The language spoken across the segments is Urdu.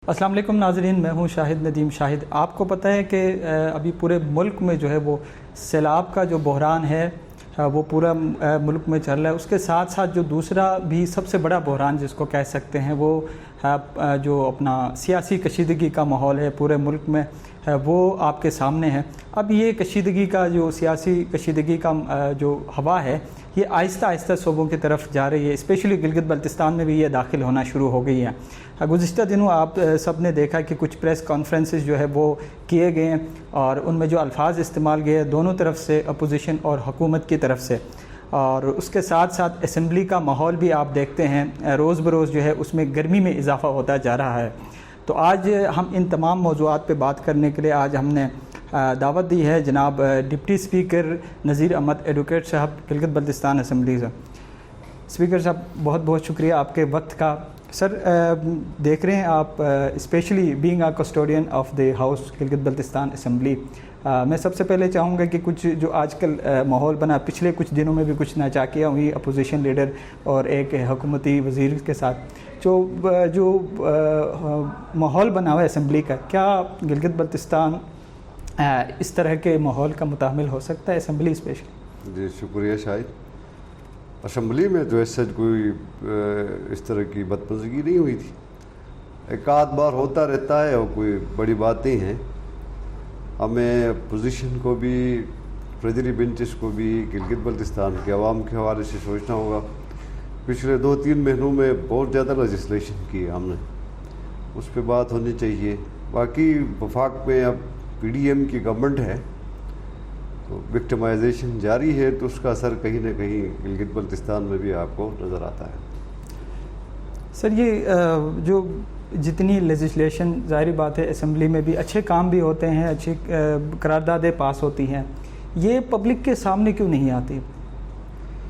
السلام علیکم ناظرین، میں ہوں شاہد ندیم شاہد۔ آپ کو پتہ ہے کہ ابھی پورے ملک میں جو ہے وہ سیلاب کا جو بحران ہے وہ پورا ملک میں چل رہا ہے۔ اس کے ساتھ ساتھ جو دوسرا بھی سب سے بڑا بحران جس کو کہہ سکتے ہیں وہ جو اپنا سیاسی کشیدگی کا ماحول ہے پورے ملک میں، وہ آپ کے سامنے ہے۔ اب یہ کشیدگی کا جو سیاسی کشیدگی کا جو ہوا ہے یہ آہستہ آہستہ صوبوں کی طرف جا رہی ہے، اسپیشلی گلگت بلتستان میں بھی یہ داخل ہونا شروع ہو گئی ہے۔ گزشتہ دنوں آپ سب نے دیکھا کہ کچھ پریس کانفرنسز جو ہے وہ کیے گئے ہیں اور ان میں جو الفاظ استعمال گئے دونوں طرف سے، اپوزیشن اور حکومت کی طرف سے، اور اس کے ساتھ ساتھ اسمبلی کا ماحول بھی آپ دیکھتے ہیں روز بروز جو ہے اس میں گرمی میں اضافہ ہوتا جا رہا ہے۔ تو آج ہم ان تمام موضوعات پہ بات کرنے کے لیے آج ہم نے دعوت دی ہے جناب deputy speaker Nazir Ahmed advocate صاحب، گلگت بلتستان اسمبلی سے۔ اسپیکر صاحب بہت بہت شکریہ آپ کے وقت کا۔ سر دیکھ رہے ہیں آپ specially being a custodian of the house Gilgit Baltistan assembly, میں سب سے پہلے چاہوں گا کہ کچھ جو آج کل ماحول بنا، پچھلے کچھ دنوں میں بھی کچھ ناچاکیاں ہوئی اپوزیشن لیڈر اور ایک حکومتی وزیر کے ساتھ، جو ماحول بنا ہوا ہے اسمبلی کا، کیا گلگت بلتستان اس طرح کے ماحول کا متحمل ہو سکتا ہے اسمبلی اسپیشلی؟ جی شکریہ شاہد۔ اسمبلی میں جو ایسا کوئی اس طرح کی بدمزگی نہیں ہوئی تھی، ایک آدھ بار ہوتا رہتا ہے اور کوئی بڑی بات نہیں ہے۔ ہمیں اپوزیشن کو بھی، ٹریجری بینچز کو بھی، گلگت بلتستان کے عوام کے حوالے سے سوچنا ہوگا۔ پچھلے 2-3 مہینوں میں بہت زیادہ لیجسلیشن کی ہے ہم نے، اس پہ بات ہونی چاہیے۔ باقی وفاق میں اب پی ڈی ایم کی گورنمنٹ ہے تو وکٹمائزیشن جاری ہے، تو اس کا اثر کہیں نہ کہیں گلگت بلتستان میں بھی آپ کو نظر آتا ہے۔ سر یہ جو جتنی لیجسلیشن، ظاہری بات ہے اسمبلی میں بھی اچھے کام بھی ہوتے ہیں، اچھی قراردادیں پاس ہوتی ہیں، یہ پبلک کے سامنے کیوں نہیں آتی؟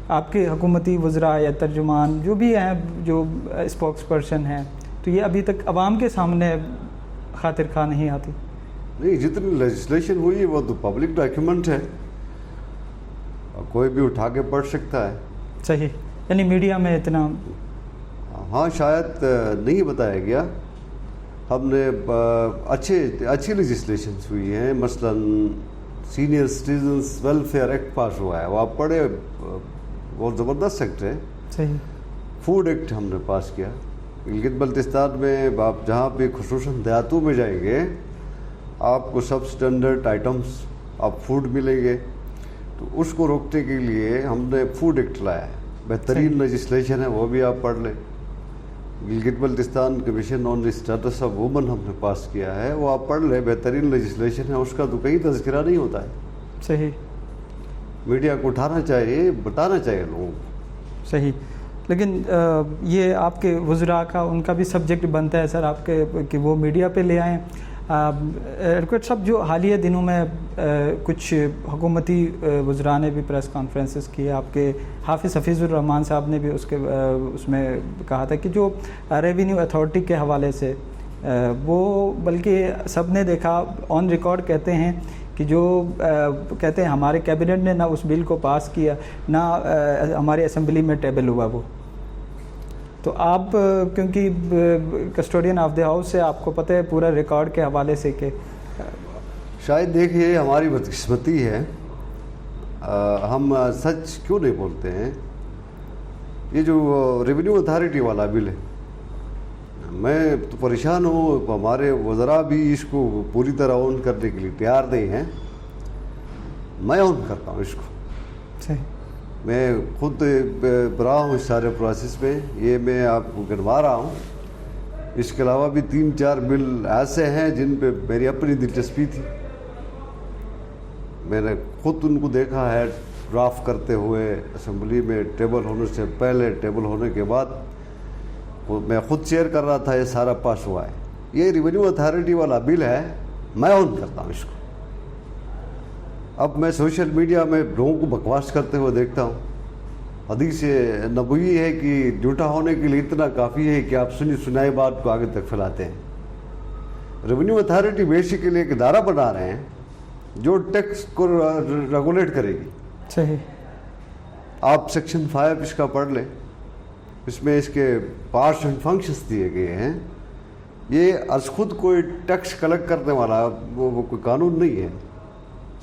آپ کے حکومتی وزراء یا ترجمان جو بھی ہیں، جو اسپوکس پرسن ہیں، تو یہ ابھی تک عوام کے سامنے خاطر خواہ نہیں آتی؟ نہیں، جتنی لیجسلیشن ہوئی وہ تو پبلک ڈاکیومنٹ ہے، کوئی بھی اٹھا کے پڑھ سکتا ہے۔ صحیح، یعنی میڈیا میں اتنا ہاں شاید نہیں بتایا گیا۔ ہم نے اچھی لیجسلیشنس ہوئی ہیں، مثلا سینئر سٹیزنز ویلفیئر ایکٹ پاس ہوا ہے، وہ آپ پڑھے، بہت زبردست ایکٹ ہے۔ صحیح۔ فوڈ ایکٹ ہم نے پاس کیا گلگت بلتستان میں، آپ جہاں بھی خصوصاً دیہاتوں میں جائیں گے آپ کو سب اسٹینڈرڈ آئٹمس آپ فوڈ ملیں گے، تو اس کو روکنے کے لیے ہم نے فوڈ ایکٹ لایا ہے، بہترین لیجسلیشن ہے، وہ بھی آپ پڑھ لیں۔ Gilgit Baltistan commission on the status of women ہم نے پاس کیا ہے، وہ آپ پڑھ لیں، بہترین لیجسلیشن ہے، اس کا تو کہیں تذکرہ نہیں ہوتا ہے۔ صحیح۔ میڈیا کو اٹھانا چاہیے، بتانا چاہیے لوگوں کو۔ صحیح، لیکن یہ آپ کے وزراء کا، ان کا بھی سبجیکٹ بنتا ہے سر آپ کے کہ وہ میڈیا پہ لے آئیں۔ ایڈوکیٹ صاحب، جو حالیہ دنوں میں کچھ حکومتی وزراء نے بھی پریس کانفرنسز کی، آپ کے حافظ حفیظ الرحمان صاحب نے بھی اس میں کہا تھا کہ جو ریونیو اتھارٹی کے حوالے سے وہ، بلکہ سب نے دیکھا آن ریکارڈ کہتے ہیں کہ جو کہتے ہیں ہمارے کیبنٹ نے نہ اس بل کو پاس کیا، نہ ہمارے اسمبلی میں ٹیبل ہوا وہ۔ تو آپ کیونکہ کسٹوڈین آف دی ہاؤس سے آپ کو پتہ ہے پورا ریکارڈ کے حوالے سے کہ شاید دیکھیے ہماری بدقسمتی ہے، ہم سچ کیوں نہیں بولتے ہیں۔ یہ جو ریونیو اتھارٹی والا بل ہے، میں تو پریشان ہوں، ہمارے وزراء بھی اس کو پوری طرح آن کرنے کے لیے تیار نہیں ہیں۔ میں آن کرتا ہوں اس کو، صحیح، میں خود رہا ہوں اس سارے پروسیس میں، یہ میں آپ کو گنوا رہا ہوں۔ اس کے علاوہ بھی 3-4 بل ایسے ہیں جن پہ میری اپنی دلچسپی تھی، میں نے خود ان کو دیکھا ہے ڈرافٹ کرتے ہوئے، اسمبلی میں ٹیبل ہونے سے پہلے، ٹیبل ہونے کے بعد، میں خود چیئر کر رہا تھا، یہ سارا پاس ہوا ہے۔ یہ ریونیو اتھارٹی والا بل ہے، میں آن کرتا ہوں اس کو۔ اب میں سوشل میڈیا میں لوگوں کو بکواس کرتے ہوئے دیکھتا ہوں، حدیث نبوی ہے کہ جھوٹا ہونے کے لیے اتنا کافی ہے کہ آپ سنی سنائی بات کو آگے تک پھیلاتے ہیں۔ ریونیو اتھارٹی بیسیکلی ایک ادارہ بنا رہے ہیں جو ٹیکس کو ریگولیٹ کرے گی۔ صحیح، آپ سیکشن 5 اس کا پڑھ لیں، اس میں اس کے پارٹس اینڈ فنکشنز دیے گئے ہیں۔ یہ از خود کوئی ٹیکس کلیکٹ کرنے والا وہ کوئی قانون نہیں ہے.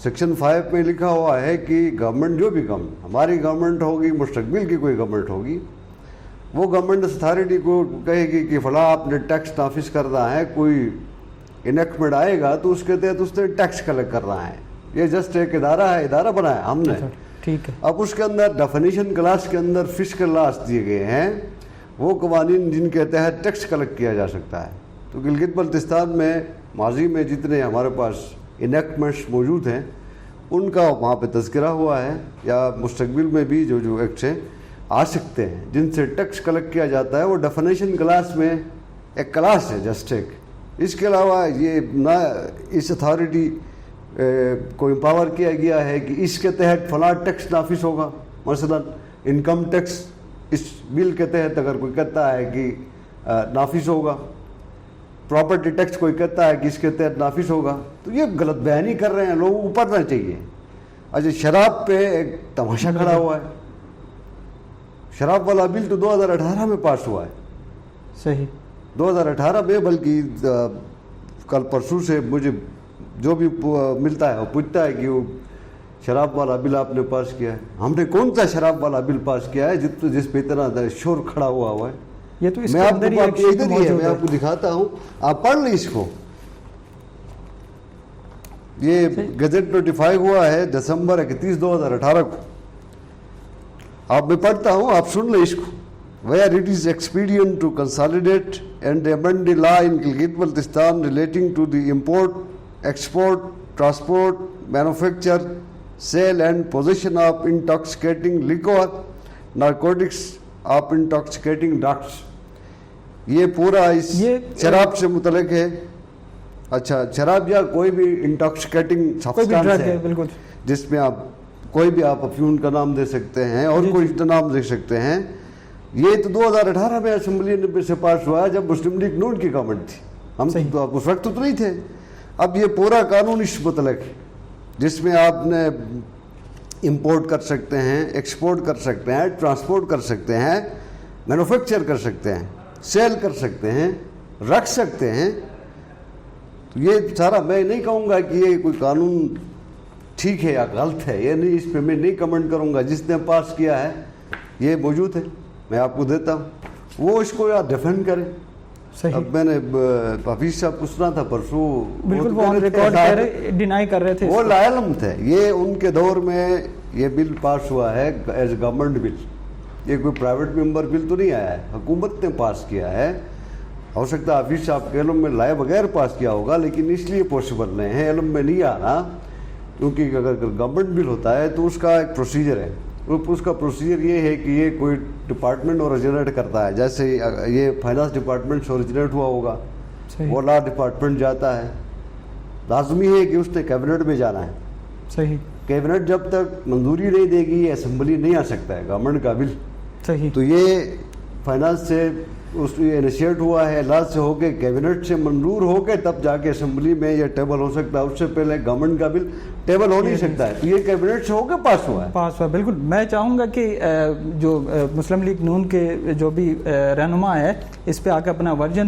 سیکشن 5 میں لکھا ہوا ہے کہ گورنمنٹ جو بھی ہماری گورنمنٹ ہوگی, مستقبل کی کوئی گورنمنٹ ہوگی, وہ گورنمنٹ اس اتھارٹی کو کہے گی کہ فلاں آپ نے ٹیکس نافذ کر رہا ہے, کوئی انیکٹمنٹ آئے گا تو اس کے تحت اس نے ٹیکس کلیکٹ کر رہا ہے. یہ جسٹ ایک ادارہ ہے, ادارہ بنایا ہم نے. ٹھیک ہے. اب اس کے اندر ڈیفینیشن کلاس کے اندر فسکل لاس دیے گئے ہیں, وہ قوانین جن کے تحت ٹیکس کلیکٹ کیا جا سکتا ہے. تو گلگت بلتستان میں ماضی میں جتنے ہمارے پاس انیکٹمنٹس موجود ہیں ان کا وہاں پہ تذکرہ ہوا ہے, یا مستقبل میں بھی جو ایکٹس ہیں آ سکتے ہیں جن سے ٹیکس کلیکٹ کیا جاتا ہے, وہ ڈیفینیشن کلاس میں ایک کلاس ہے جسٹ ایک. اس کے علاوہ یہ نہ اس اتھارٹی کو امپاور کیا گیا ہے کہ اس کے تحت فلاں ٹیکس نافذ ہوگا. مثلا انکم ٹیکس اس بل کے تحت اگر کوئی کہتا ہے کہ نافذ ہوگا, پراپرٹی ٹیکس کوئی کہتا ہے کہ اس کے تحت نافذ ہوگا, تو یہ غلط بیانی کر رہے ہیں, لوگوں کو پڑھنا چاہیے. اچھا, شراب پہ ایک تماشا کھڑا ہوا ہے. شراب والا بل تو 2018 میں پاس ہوا ہے. صحیح, 2018 میں, بلکہ کل پرسوں سے مجھے جو بھی ملتا ہے وہ پوچھتا ہے کہ وہ شراب والا بل آپ نے پاس کیا ہے. ہم نے کون سا شراب والا بل پاس کیا ہے جس پہ اتنا شور کھڑا ہوا ہے؟ یہ تو میں آپ کو دکھاتا ہوں, آپ پڑھ لیں اس کو. یہ گزٹ نوٹیفائی ہوا ہے دسمبر 31, 2018 کو. آپ میں پڑھتا ہوں, آپ سن لیں اس کو. Where it is expedient to consolidate and amend the law in Gilgit-Baltistan relating to the import, export, transport, manufacture, sale and possession of intoxicating liquor, narcotics of intoxicating drugs. یہ پورا اس شراب سے متعلق ہے. اچھا, شراب یا کوئی بھی انٹاکسیکیٹنگ سبسٹانس ہے جس میں آپ کوئی بھی آپ افیون کا نام دے سکتے ہیں اور کوئی نام دے سکتے ہیں. یہ تو 2018 میں اسمبلی سے پاس ہوا ہے جب مسلم لیگ نون کی گورنمنٹ تھی. ہم تو اس وقت تو نہیں تھے. اب یہ پورا قانون اس متعلق ہے جس میں آپ نے امپورٹ کر سکتے ہیں, ایکسپورٹ کر سکتے ہیں, ٹرانسپورٹ کر سکتے ہیں, مینوفیکچر کر سکتے ہیں, سیل کر سکتے ہیں, رکھ سکتے ہیں. تو یہ سارا میں نہیں کہوں گا کہ یہ کوئی قانون ٹھیک ہے یا غلط ہے, یہ نہیں, اس پہ میں نہیں کمنٹ کروں گا. جس نے پاس کیا ہے یہ موجود ہے, میں آپ کو دیتا ہوں, وہ اس کو یا ڈیفینڈ کریں. اب میں نے حفیظ صاحب کو سنا تھا پرسوں, ڈینائی کر رہے تھے, وہ لا علم تھے. یہ ان کے دور میں یہ بل پاس ہوا ہے ایز گورنمنٹ بل, یہ کوئی پرائیویٹ ممبر بل تو نہیں آیا ہے, حکومت نے پاس کیا ہے. ہو سکتا ہے حفیظ صاحب کے علم میں لائے بغیر پاس کیا ہوگا, لیکن اس لیے پاسبل نہیں ہے, علم میں نہیں آ رہا, کیونکہ اگر گورنمنٹ بل ہوتا ہے تو اس کا ایک پروسیجر ہے. اس کا پروسیجر یہ ہے کہ یہ کوئی ڈپارٹمنٹ اوریجنیٹ کرتا ہے. جیسے یہ فائنانس ڈپارٹمنٹ سے اوریجنیٹ ہوا ہوگا, وہ لا ڈپارٹمنٹ جاتا ہے, لازمی ہے کہ اس نے کیبنٹ میں جانا ہے. صحیح, کیبنٹ جب تک منظوری نہیں دے گی اسمبلی نہیں آ سکتا ہے گورنمنٹ کا بل. صحیح, تو یہ فائنانس سے اس انیشیٹ ہوا ہے, لا سے ہو کے کیبنٹ سے منظور ہو کے تب جا کے اسمبلی میں یہ ٹیبل ہو سکتا ہے. اس سے پہلے گورنمنٹ کا بل ٹیبل ہو نہیں سکتا ہے. تو یہ کیبنٹ سے ہو کے پاس ہوا ہے. بالکل. میں چاہوں گا کہ جو مسلم لیگ نون کے جو بھی رہنما ہے اس پہ آ کے اپنا ورژن